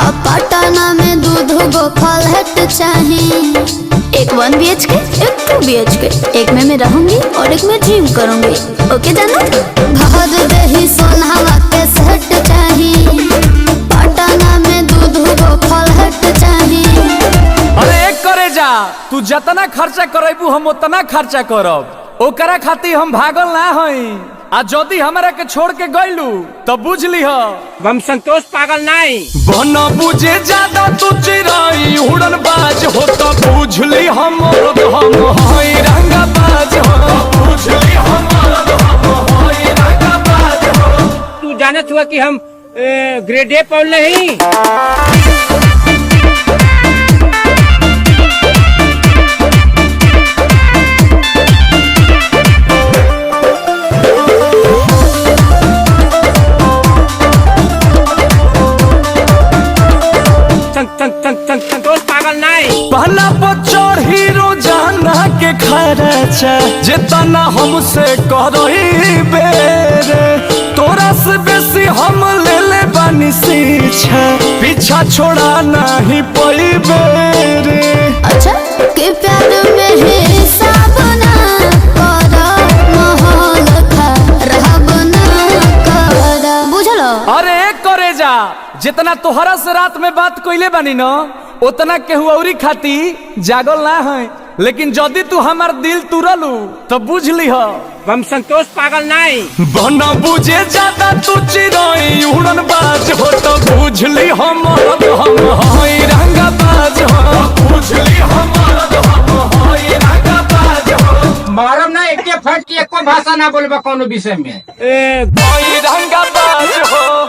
अब पटना में दूध गो फ्लैट चाहिए, एक 1 BHK एक 2 BHK, एक में मैं रहूंगी और एक में जिम करूंगी। ओके जाना, घर दही सोना के सेट चाहिए, पटना में दूध गो फ्लैट चाहिए। अरे एक करे जा, तू जितना खर्चा करेबू हम उतना खर्चा करब, ओकरा खातिर हम भागल ना हई। आ जदी हमरा के छोड़ के गइलू तो बुझ लीह हम संतोष पागल नहीं। बन बुझे ज्यादा तू चिराई उड़न बाज हो तो बुझ ली हम हई रंगा बाज हो, बुझ ली हम हई रंगा बाज हो। तू जानत हुआ कि हम ग्रेड ए पढ़ नहीं। संतोष पागल नहीं। पहला बच्चोर हीरो जाना के खर्चा जितना हमसे करही बेरे, तोरा से बेसी हम ले ले बानी शिक्षा, पीछा छोड़ा नहीं पई बेरे। अच्छा के प्यार में हिसाब ना करो, माहौल खराब ना करो, बुझलो। अरे एक करे जा, जितना तोहरा से रात में बात कइले बानी न उतना केहू औरी खाती जागल ना है, लेकिन जदी तू हमार दिल तुरलू तो बुझ लीह हम संतोष पागल नहीं। बन बुझे ज्यादा तू चिराई उड़न बाज हो तो बुझ ली हम हई रंगा बाज हो, बुझ ली हम हई रंगा बाज हो। मारम ना एक फट की एको भाषा ना बोलबा कोनो विषय में। हई रंगा बाज हो।